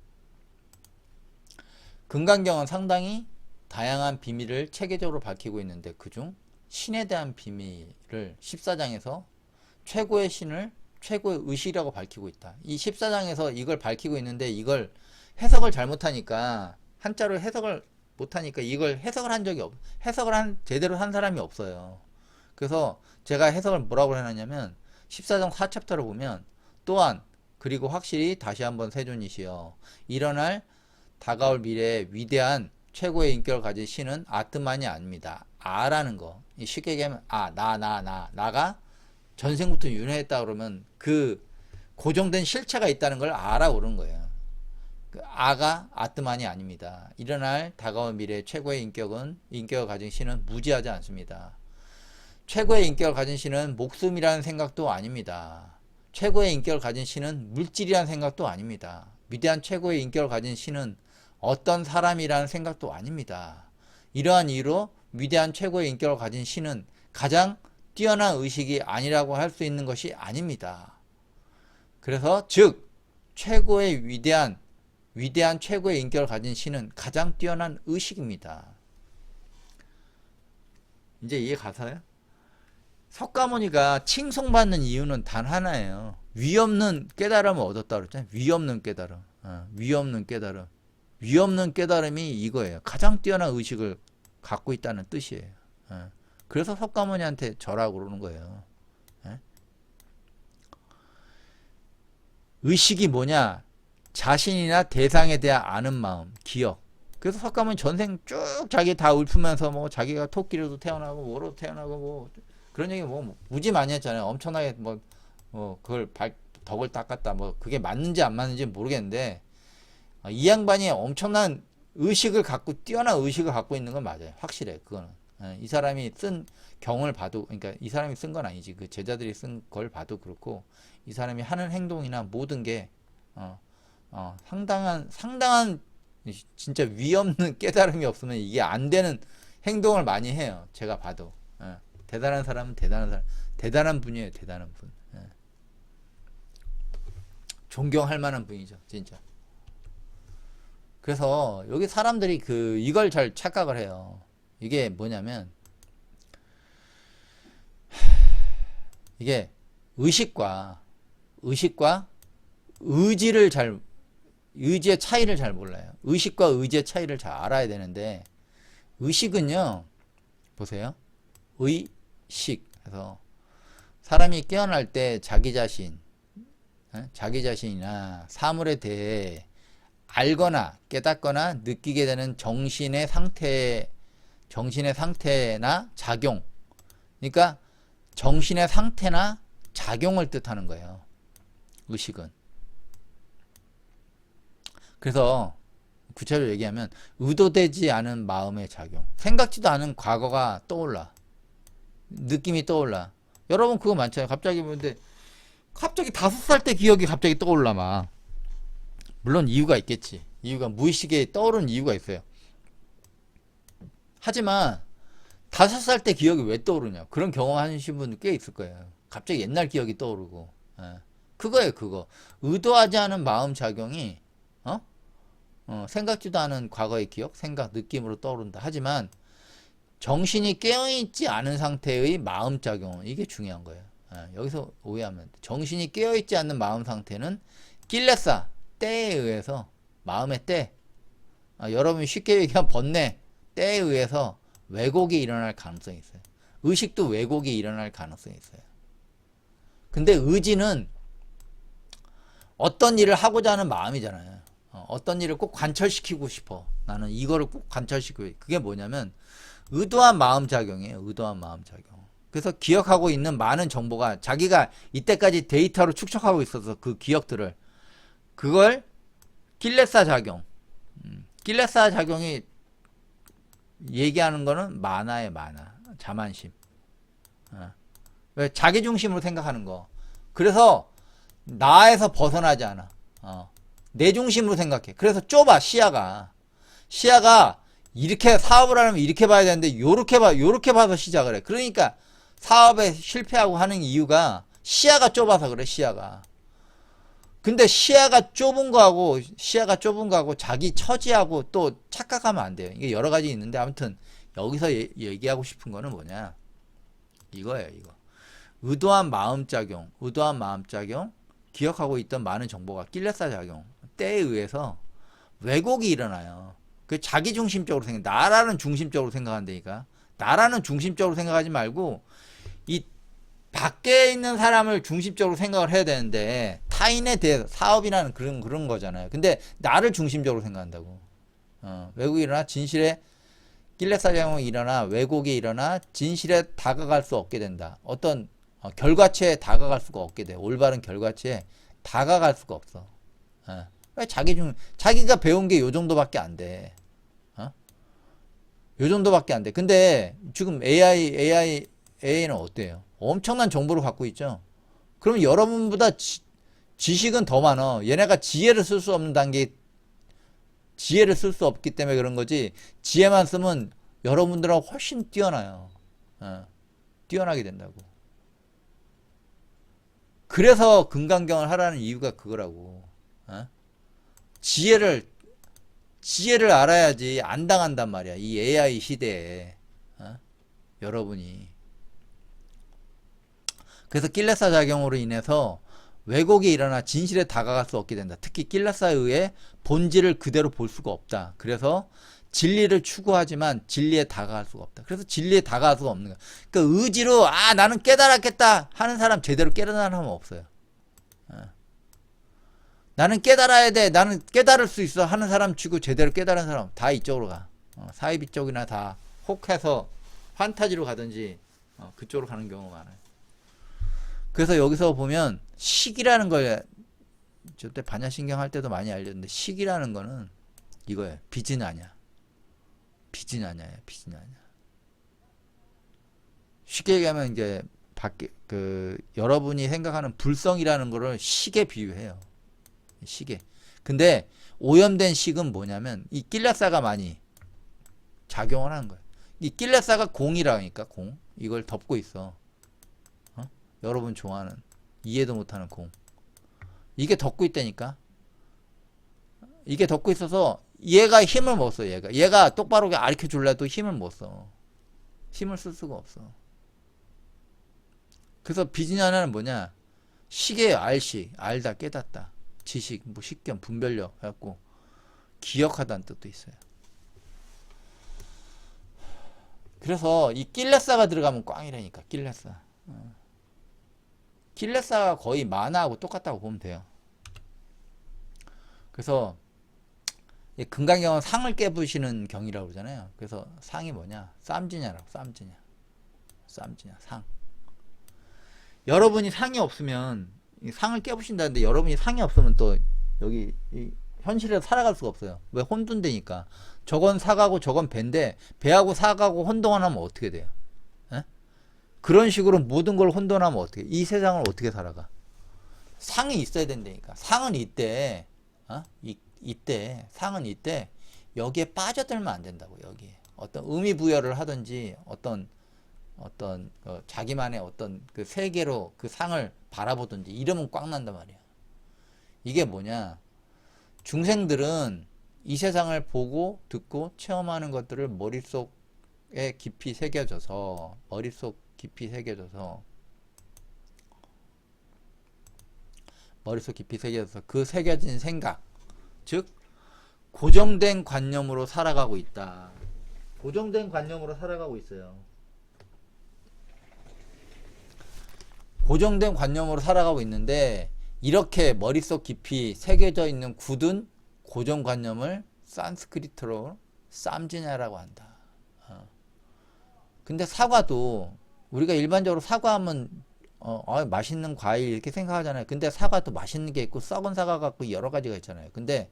[SPEAKER 1] 금강경은 상당히 다양한 비밀을 체계적으로 밝히고 있는데, 그중 신에 대한 비밀을 14장에서 최고의 신을 최고의 의식이라고 밝히고 있다. 이 14장에서 이걸 밝히고 있는데, 이걸 해석을 잘못하니까, 한자로 해석을 못하니까 이걸 해석을 한 적이 제대로 한 사람이 없어요. 그래서 제가 해석을 뭐라고 해놨냐면 14장 4챕터를 보면, 또한 그리고 확실히 다시 한번 세존이시여 일어날 다가올 미래의 위대한 최고의 인격을 가진 신은 아트만이 아닙니다. 아라는 거. 쉽게 얘기하면 나가 전생부터 윤회했다 그러면 그 고정된 실체가 있다는 걸 아라고 그러는 거예요. 그 아가 아트만이 아닙니다. 일어날 다가올 미래의 최고의 인격을 가진 신은 무지하지 않습니다. 최고의 인격을 가진 신은 목숨이라는 생각도 아닙니다. 최고의 인격을 가진 신은 물질이라는 생각도 아닙니다. 위대한 최고의 인격을 가진 신은 어떤 사람이라는 생각도 아닙니다. 이러한 이유로 위대한 최고의 인격을 가진 신은 가장 뛰어난 의식이 아니라고 할 수 있는 것이 아닙니다. 그래서 즉 최고의 위대한 최고의 인격을 가진 신은 가장 뛰어난 의식입니다. 이제 이해 가서요? 석가모니가 칭송받는 이유는 단 하나예요. 위없는 깨달음을 얻었다 그랬잖아요. 위없는 깨달음. 위없는 깨달음. 위없는 깨달음이 이거예요. 가장 뛰어난 의식을 갖고 있다는 뜻이에요. 그래서 석가모니한테 절하고 그러는 거예요. 의식이 뭐냐? 자신이나 대상에 대한 아는 마음, 기억. 그래서 석가모니 전생 쭉 자기 다 읊으면서 뭐 자기가 토끼로도 태어나고 뭐로 태어나고 뭐 그런 얘기 뭐 무지 많이 했잖아요. 엄청나게 그걸 덕을 닦았다. 뭐 그게 맞는지 안 맞는지 모르겠는데 이 양반이 엄청난 의식을 갖고 뛰어난 의식을 갖고 있는 건 맞아요. 확실해. 그거는. 이 사람이 쓴 경을 봐도, 그러니까 이 사람이 쓴 건 아니지. 그 제자들이 쓴 걸 봐도 그렇고 이 사람이 하는 행동이나 모든 게 상당한 진짜 위없는 깨달음이 없으면 이게 안 되는 행동을 많이 해요. 제가 봐도. 대단한 사람은 대단한 분이에요. 대단한 분. 존경할 만한 분이죠. 진짜. 그래서 여기 사람들이 이걸 잘 착각을 해요. 이게 뭐냐면 이게 의식과 의지의 차이를 잘 몰라요. 의식과 의지의 차이를 잘 알아야 되는데, 의식은요, 보세요. 의식. 그래서 사람이 깨어날 때 자기 자신이나 사물에 대해 알거나 깨닫거나 느끼게 되는 정신의 상태나 작용, 그러니까 정신의 상태나 작용을 뜻하는 거예요. 의식은. 그래서 구체적으로 얘기하면 의도되지 않은 마음의 작용. 생각지도 않은 과거가 떠올라. 느낌이 떠올라. 여러분 그거 많잖아요. 갑자기 근데 갑자기 5살 때 기억이 갑자기 떠올라 막. 물론 이유가 있겠지. 이유가 무의식에 떠오르는 이유가 있어요. 하지만 5살 때 기억이 왜 떠오르냐. 그런 경험하신 분들 꽤 있을 거예요. 갑자기 옛날 기억이 떠오르고. 예. 그거예요 그거. 의도하지 않은 마음 작용이 생각지도 않은 과거의 기억, 생각, 느낌으로 떠오른다. 하지만 정신이 깨어있지 않은 상태의 마음 작용, 이게 중요한 거예요. 여기서 오해하면 돼. 정신이 깨어있지 않는 마음 상태는 낄레사, 때에 의해서, 마음의 때, 여러분이 쉽게 얘기하면 번뇌, 때에 의해서 왜곡이 일어날 가능성이 있어요. 의식도 왜곡이 일어날 가능성이 있어요. 근데 의지는 어떤 일을 하고자 하는 마음이잖아요. 어떤 일을 꼭 관철시키고 싶어. 나는 이거를 꼭 관철시키고. 그게 뭐냐면 의도한 마음작용이에요. 의도한 마음작용. 그래서 기억하고 있는 많은 정보가 자기가 이때까지 데이터로 축적하고 있어서 그 기억들을, 그걸 낄레사 작용. 낄레사 작용이 얘기하는 거는 만화의 만화. 자만심. 왜? 자기중심으로 생각하는 거. 그래서 나에서 벗어나지 않아. 내 중심으로 생각해. 그래서 좁아, 시야가. 시야가 이렇게 사업을 하려면 이렇게 봐야 되는데 요렇게 봐서 시작을 해. 그러니까 사업에 실패하고 하는 이유가 시야가 좁아서 그래, 시야가. 근데 시야가 좁은 거하고 자기 처지하고 또 착각하면 안 돼요. 이게 여러 가지 있는데 아무튼 여기서 얘기하고 싶은 거는 뭐냐? 이거예요, 이거. 의도한 마음작용, 기억하고 있던 많은 정보가 낄레사 작용, 때에 의해서 왜곡이 일어나요. 그 자기 중심적으로 나라는 중심적으로 생각한다니까. 나라는 중심적으로 생각하지 말고 이 밖에 있는 사람을 중심적으로 생각을 해야 되는데 타인에 대해서 사업이라는 그런 거잖아요. 근데 나를 중심적으로 생각한다고. 왜곡이 일어나 진실에 낄레사 작용이 일어나 왜곡이 일어나 진실에 다가갈 수 없게 된다. 어떤 결과치에 다가갈 수가 없게 돼. 올바른 결과치에 다가갈 수가 없어. 자기가 배운 게 요 정도밖에 안 돼. 요 정도밖에 안 돼. 근데 지금 AI는 어때요? 엄청난 정보를 갖고 있죠. 그럼 여러분보다 지식은 더 많아. 얘네가 지혜를 쓸 수 없는 단계, 지혜를 쓸 수 없기 때문에 그런 거지. 지혜만 쓰면 여러분들하고 훨씬 뛰어나요. 뛰어나게 된다고. 그래서 금강경을 하라는 이유가 그거라고. 지혜를 알아야지 안 당한단 말이야. 이 AI 시대에. 여러분이. 그래서 낄레사 작용으로 인해서 왜곡이 일어나 진실에 다가갈 수 없게 된다. 특히 낄레사에 의해 본질을 그대로 볼 수가 없다. 그래서 진리를 추구하지만 진리에 다가갈 수가 없다. 그래서 진리에 다가갈 수가 없는 거야. 그러니까 의지로 나는 깨달았겠다 하는 사람 제대로 깨달은 사람은 없어요. 나는 깨달아야 돼. 나는 깨달을 수 있어 하는 사람 치고 제대로 깨달은 사람 다 이쪽으로 가. 사이비 쪽이나 다 혹해서 판타지로 가든지 그쪽으로 가는 경우가 많아요. 그래서 여기서 보면 식이라는 걸 저때 반야신경 할 때도 많이 알렸는데 식이라는 거는 이거예요. 빚은 아니야. 빚은 아니야. 쉽게 얘기하면 이제 여러분이 생각하는 불성이라는 거를 식에 비유해요. 식에. 근데 오염된 식은 뭐냐면 이 낄레사가 많이 작용을 하는 거예요. 이 낄레사가 공이라니까 공. 이걸 덮고 있어. 여러분 좋아하는 이해도 못하는 공. 이게 덮고 있다니까. 이게 덮고 있어서 얘가 힘을 못 써. 얘가 똑바로 가르쳐 줄래도 힘을 못 써. 힘을 쓸 수가 없어. 그래서 비즈냐는 뭐냐? 식의 알식, 알다, 깨닫다. 지식, 뭐 식견, 분별력 해갖고 기억하다는 뜻도 있어요. 그래서 이 낄레사가 들어가면 꽝이라니까. 낄레사가 거의 만화하고 똑같다고 보면 돼요. 그래서 금강경은 상을 깨부시는 경이라고 그러잖아요. 그래서 상이 뭐냐? 쌈지냐라고. 쌈지냐. 쌈지냐, 상. 여러분이 상이 없으면, 이 상을 깨부신다는데 여러분이 상이 없으면 또 여기 이 현실에서 살아갈 수가 없어요. 왜? 혼돈되니까. 저건 사가고 저건 배인데 배하고 사가고 혼돈하면 어떻게 돼요? 에? 그런 식으로 모든 걸 혼돈하면 어떻게, 이 세상을 어떻게 살아가? 상이 있어야 된다니까. 상은 이때, 이때, 상은 이때, 여기에 빠져들면 안 된다고, 여기에. 어떤 의미 부여를 하든지, 어떤 자기만의 어떤 그 세계로 그 상을 바라보든지, 이러면 꽉 난단 말이야. 이게 뭐냐. 중생들은 이 세상을 보고, 듣고, 체험하는 것들을 머릿속에 깊이 새겨져서, 그 새겨진 생각, 즉 고정된 관념으로 살아가고 있다. 고정된 관념으로 살아가고 있어요. 고정된 관념으로 살아가고 있는데, 이렇게 머릿속 깊이 새겨져 있는 굳은 고정관념을 산스크리트로 쌈지냐라고 한다. 근데 사과도, 우리가 일반적으로 사과하면 맛있는 과일 이렇게 생각하잖아요. 근데 사과도 맛있는 게 있고 썩은 사과 갖고 여러 가지가 있잖아요. 근데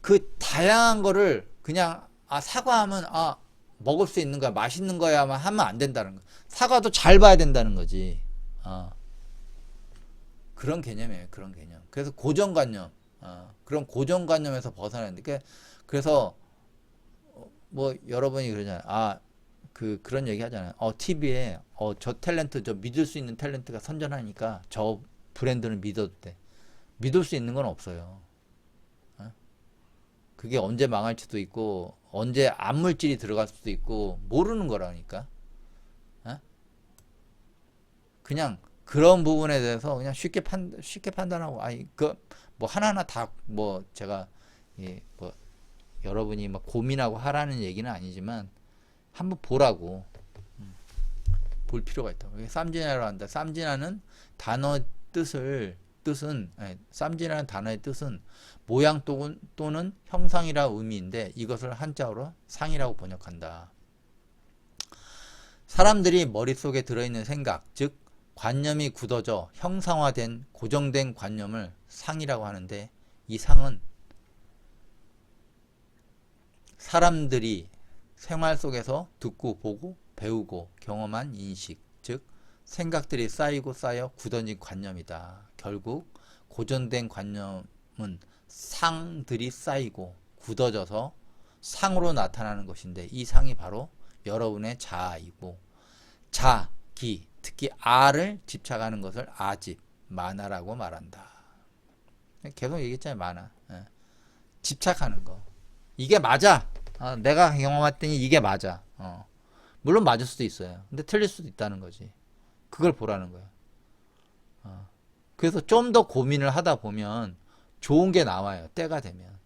[SPEAKER 1] 그 다양한 거를 그냥 사과하면 먹을 수 있는 거야, 맛있는 거야만 하면 안 된다는 거. 사과도 잘 봐야 된다는 거지. 그런 개념이에요. 그런 개념. 그래서 고정관념, 그런 고정관념에서 벗어나는데, 그래서 뭐 여러분이 그러잖아요. 그런 얘기 하잖아요. TV에 저 탤런트, 저 믿을 수 있는 탤런트가 선전하니까 저 브랜드는 믿어도 돼. 믿을 수 있는 건 없어요. 그게 언제 망할지도 있고 언제 암물질이 들어갈 수도 있고 모르는 거라니까. 그냥 그런 부분에 대해서 그냥 쉽게 판단하고, 뭐 하나하나 다 뭐 제가 뭐 여러분이 막 고민하고 하라는 얘기는 아니지만 한번 보라고. 볼 필요가 있다고. 쌈지냐로 한다. 쌈지냐는 쌈지냐는 단어의 뜻은 모양 또는 형상이라 의미인데, 이것을 한자어로 상이라고 번역한다. 사람들이 머릿속에 들어있는 생각, 즉 관념이 굳어져 형상화된 고정된 관념을 상이라고 하는데, 이 상은 사람들이 생활 속에서 듣고 보고 배우고 경험한 인식, 즉 생각들이 쌓이고 쌓여 굳어진 관념이다. 결국 고정된 관념은 상들이 쌓이고 굳어져서 상으로 나타나는 것인데, 이 상이 바로 여러분의 자아이고, 자기, 특히 아를 집착하는 것을 아집, 만화라고 말한다. 계속 얘기했잖아요. 만화. 집착하는 거. 이게 맞아. 내가 경험했더니 이게 맞아. 물론 맞을 수도 있어요. 근데 틀릴 수도 있다는 거지. 그걸 보라는 거야. 그래서 좀 더 고민을 하다 보면 좋은 게 나와요. 때가 되면.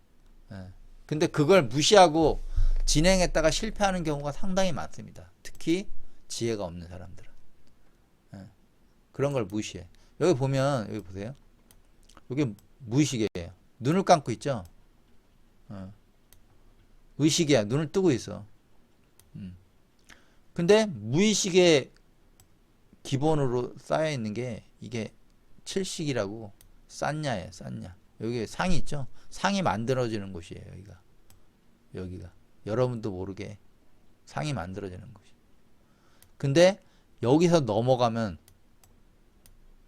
[SPEAKER 1] 근데 그걸 무시하고 진행했다가 실패하는 경우가 상당히 많습니다. 특히 지혜가 없는 사람들은. 그런 걸 무시해. 여기 보면, 여기 보세요. 여기 무의식이에요. 눈을 감고 있죠? 의식이야. 눈을 뜨고 있어. 근데 무의식의 기본으로 쌓여 있는 게 이게 칠식이라고, 싼냐예요. 싼냐. 여기 상이 있죠? 상이 만들어지는 곳이에요. 여기가. 여러분도 모르게 상이 만들어지는 곳이. 근데 여기서 넘어가면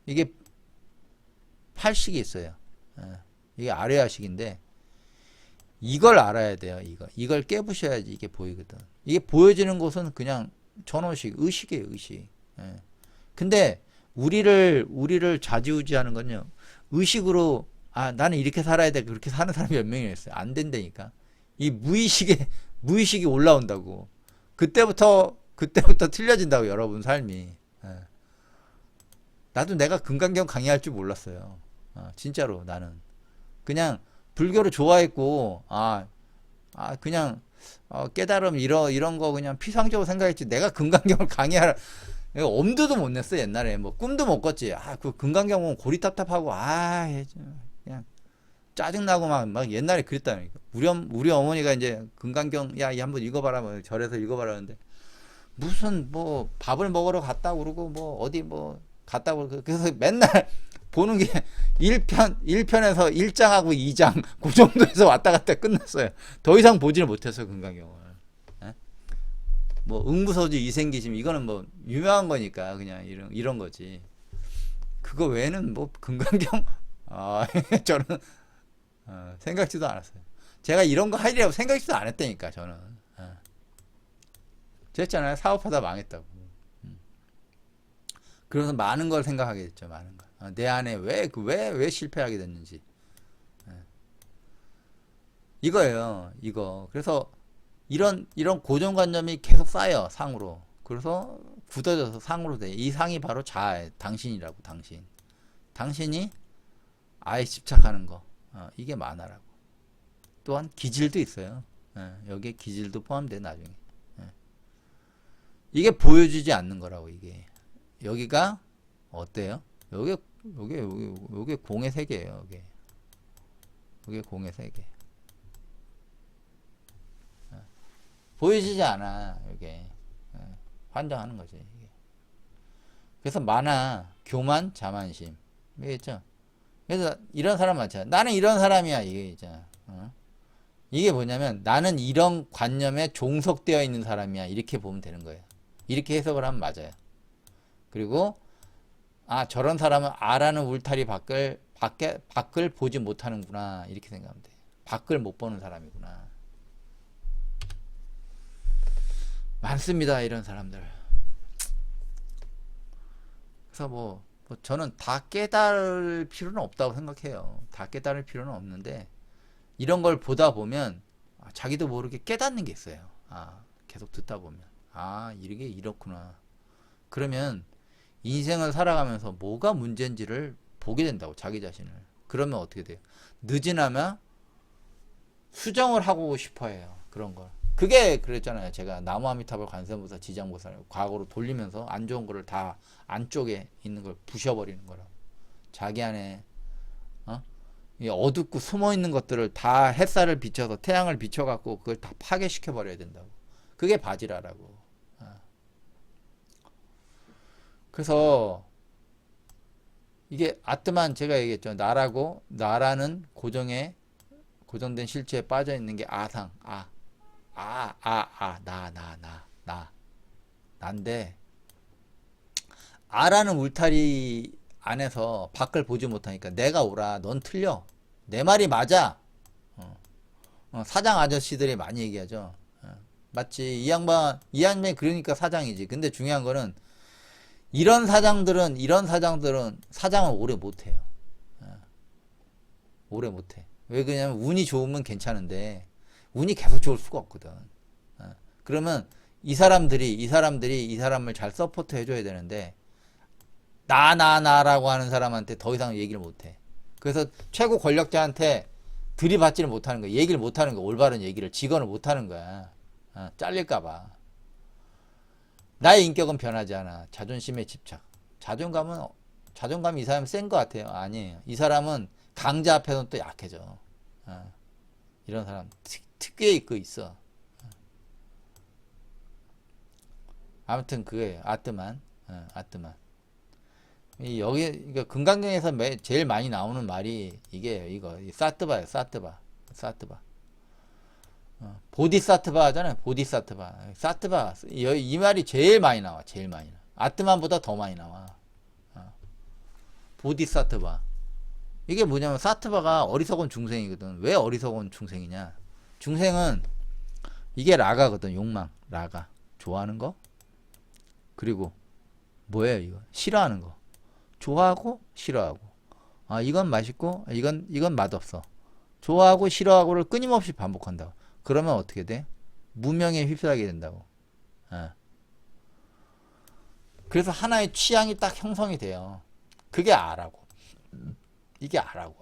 [SPEAKER 1] 이게 팔식이 있어요. 이게 아래아식인데, 이걸 알아야 돼요. 이걸 깨부셔야지 이게 보이거든. 이게 보여지는 곳은 그냥 전원식, 의식이에요. 의식. 근데 우리를 좌지우지하는 건요, 의식으로 나는 이렇게 살아야 돼, 그렇게 사는 사람이 몇 명이나 있어요. 안 된다니까. 이 무의식이 올라온다고. 그때부터 틀려진다고, 여러분 삶이. 나도 내가 금강경 강의할 줄 몰랐어요. 진짜로. 나는 그냥 불교를 좋아했고, 그냥 깨달음 이런 거 그냥 피상적으로 생각했지, 내가 금강경을 강의할 엄두도 못 냈어. 옛날에 뭐 꿈도 못 꿨지. 그 금강경 보면 고리탑탑하고 그냥 짜증나고 막 옛날에 그랬다니까. 우리 어머니가 이제 금강경, 야, 이 한번 읽어봐라, 뭐 절에서 읽어봐라 하는데, 무슨 뭐 밥을 먹으러 갔다 그러고 뭐 어디 뭐 갔다 그러고 그래서 맨날 보는 게 1편에서 1장하고 2장 그 정도에서 왔다 갔다 끝났어요. 더 이상 보지를 못했어요, 금강경을. 예? 뭐 응부서주 이생기심 이거는 뭐 유명한 거니까 그냥 이런 거지. 그거 외에는 뭐 금강경 저는 생각지도 않았어요. 제가 이런 거 하리라고 생각지도 않았다니까 저는. 그랬잖아요. 사업하다 망했다고. 그래서 많은 걸 생각하게 됐죠. 많은 걸. 내 안에 왜 실패하게 됐는지. 이거예요. 이거. 그래서 이런 고정관념이 계속 쌓여 상으로. 그래서 굳어져서 상으로 돼. 이 상이 바로 자아예요. 당신이라고. 당신이 아예 집착하는 거. 이게 만화라고. 또한 기질도 있어요. 여기에 기질도 포함돼 나중에. 이게 보여주지 않는 거라고. 이게 여기가 어때요? 여기 공의 세계예요. 여기 공의 세계. 보여지지 않아. 여기 환장하는 거지. 이게. 그래서 만화, 교만, 자만심. 알겠죠? 그래서 이런 사람 많잖아. 나는 이런 사람이야. 이게 있잖아. 이게 뭐냐면 나는 이런 관념에 종속되어 있는 사람이야. 이렇게 보면 되는 거예요. 이렇게 해석을 하면 맞아요. 그리고 저런 사람은 아라는 울타리 밖을 보지 못하는구나. 이렇게 생각하면 돼. 밖을 못 보는 사람이구나. 많습니다. 이런 사람들. 그래서 뭐 저는 다 깨달을 필요는 없다고 생각해요. 다 깨달을 필요는 없는데 이런 걸 보다 보면 자기도 모르게 깨닫는 게 있어요. 계속 듣다 보면 이게 이렇구나. 그러면 인생을 살아가면서 뭐가 문제인지를 보게 된다고. 자기 자신을. 그러면 어떻게 돼요? 늦으나마 수정을 하고 싶어 해요. 그런 걸. 그게 그랬잖아요. 제가 나무아미타불 관세음보살 지장보살 과거로 돌리면서 안 좋은 거를 다 안쪽에 있는 걸 부셔버리는 거라고. 자기 안에 이 어둡고 숨어 있는 것들을 다 햇살을 비춰서 태양을 비춰갖고 그걸 다 파괴시켜 버려야 된다고. 그게 바지라라고. 그래서 이게 아트만 제가 얘기했죠. 나라는 고정된 실체에 빠져 있는 게 아상. 난데 아라는 울타리 안에서 밖을 보지 못하니까 내가 오라. 넌 틀려. 내 말이 맞아. 사장 아저씨들이 많이 얘기하죠. 맞지. 이 양반이 그러니까 사장이지. 근데 중요한 거는 이런 사장들은 사장을 오래 못해요. 오래 못해. 왜 그러냐면 운이 좋으면 괜찮은데 운이 계속 좋을 수가 없거든. 그러면 이 사람들이 이 사람을 잘 서포트 해줘야 되는데 나라고 하는 사람한테 더 이상 얘기를 못해. 그래서 최고 권력자한테 들이받지를 못하는 거야. 얘기를 못하는 거야. 올바른 얘기를 직언을 못하는 거야. 잘릴까봐. 나의 인격은 변하지 않아. 자존심에 집착. 자존감이 이 사람이 센 것 같아요. 아니에요. 이 사람은 강자 앞에서는 또 약해져. 이런 사람 특유의 있고 있어. 아무튼 그거예요. 아뜨만. 여기 그러니까 금강경에서 제일 많이 나오는 말이 이게요. 이거 사트바예요. 사트바. 보디사트바 하잖아요. 사트바. 이 말이 제일 많이 나와. 아트만보다 더 많이 나와. 보디사트바. 이게 뭐냐면 사트바가 어리석은 중생이거든. 왜 어리석은 중생이냐? 중생은 이게 라가거든. 욕망. 라가. 좋아하는 거. 그리고 뭐예요 이거? 싫어하는 거. 좋아하고 싫어하고. 이건 맛있고 이건 맛없어. 좋아하고 싫어하고를 끊임없이 반복한다고. 그러면 어떻게 돼? 무명에 휩싸이게 된다고. 그래서 하나의 취향이 딱 형성이 돼요. 그게 아라고. 이게 아라고.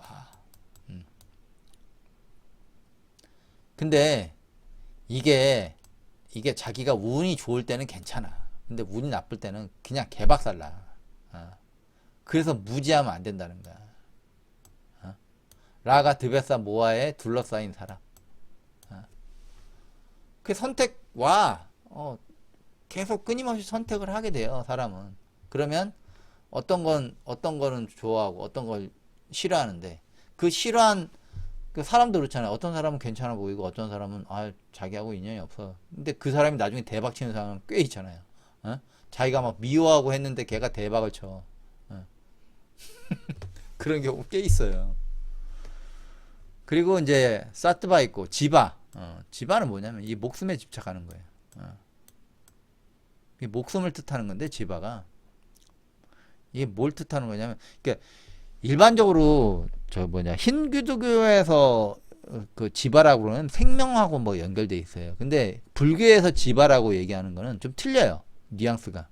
[SPEAKER 1] 근데 이게 자기가 운이 좋을 때는 괜찮아. 근데 운이 나쁠 때는 그냥 개박살나. 그래서 무지하면 안 된다는 거야. 라가 드베사 모아에 둘러싸인 사람. 그 선택 와. 계속 끊임없이 선택을 하게 돼요, 사람은. 그러면 어떤 거는 좋아하고 어떤 걸 싫어하는데, 그 싫어한 그 사람도 그렇잖아요. 어떤 사람은 괜찮아 보이고 어떤 사람은 자기하고 인연이 없어. 근데 그 사람이 나중에 대박 치는 사람은 꽤 있잖아요. 어? 자기가 막 미워하고 했는데 걔가 대박을 쳐. 어. 그런 경우 꽤 있어요. 그리고 이제 사트바 있고 지바. 지바는 뭐냐면 이 목숨에 집착하는 거예요. 이 목숨을 뜻하는 건데 지바가 이게 뭘 뜻하는 거냐면, 그러니까 일반적으로 힌두교에서 그 지바라고 그러는 생명하고 뭐 연결돼 있어요. 근데 불교에서 지바라고 얘기하는 거는 좀 틀려요. 뉘앙스가.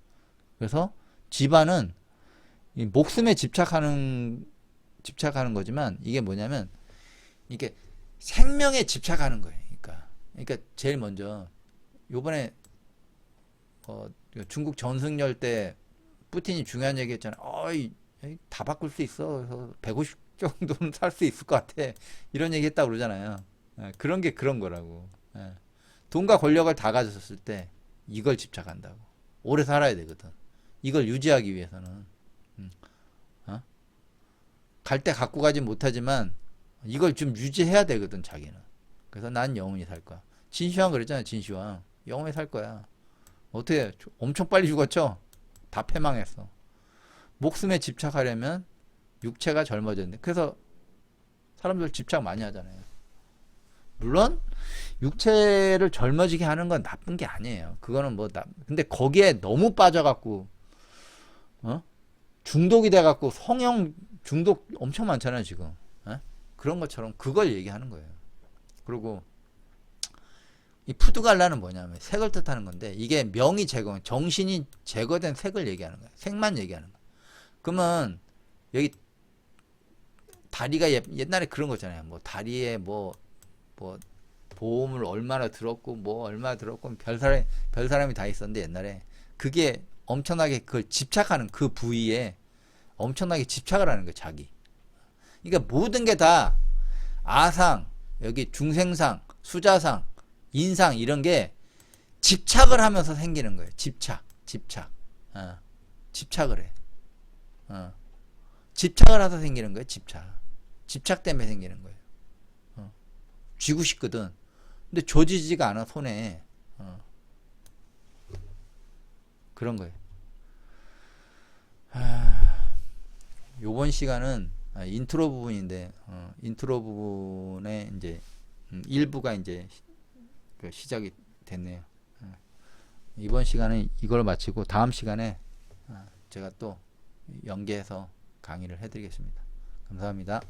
[SPEAKER 1] 그래서 지바는 이 목숨에 집착하는 거지만, 이게 뭐냐면 이게 생명에 집착하는 거예요. 그러니까 제일 먼저 요번에 중국 전승열 때 푸틴이 중요한 얘기 했잖아요. 다 바꿀 수 있어. 그래서 150 정도는 살 수 있을 것 같아. 이런 얘기 했다고 그러잖아요. 그런 게 그런 거라고. 돈과 권력을 다 가졌을 때 이걸 집착한다고. 오래 살아야 되거든. 이걸 유지하기 위해서는. 갈 때 갖고 가지 못하지만 이걸 좀 유지해야 되거든, 자기는. 그래서 난 영원히 살 거야. 진시황 그랬잖아요, 진시황. 영원히 살 거야. 어떻게, 엄청 빨리 죽었죠? 다 패망했어. 목숨에 집착하려면 육체가 젊어졌는데, 그래서 사람들 집착 많이 하잖아요. 물론 육체를 젊어지게 하는 건 나쁜 게 아니에요. 그거는 근데 거기에 너무 빠져갖고 중독이 돼갖고 성형 중독 엄청 많잖아요, 지금. 그런 것처럼 그걸 얘기하는 거예요. 그리고 이 푸드갈라는 뭐냐면 색을 뜻하는 건데, 이게 명이 제거, 정신이 제거된 색을 얘기하는 거예요. 색만 얘기하는 거예요. 그러면 여기 다리가 옛날에 그런 거잖아요. 뭐 다리에 뭐 보험을 얼마나 들었고 뭐 얼마나 들었고 별 사람이 다 있었는데, 옛날에 그게 엄청나게 그걸 집착하는, 그 부위에 엄청나게 집착을 하는 거예요, 자기. 그러니까 모든 게 다 아상, 여기 중생상, 수자상, 인상, 이런 게 집착을 하면서 생기는 거예요. 집착. 집착을 해. 집착을 해서 생기는 거예요. 집착 때문에 생기는 거예요. 쥐고 싶거든. 근데 조지지가 않아, 손에. 그런 거예요. 요번 시간은 인트로 부분인데, 인트로 부분에 이제 일부가 이제 시작이 됐네요. 이번 시간은 이걸 마치고 다음 시간에 제가 또 연계해서 강의를 해드리겠습니다. 감사합니다.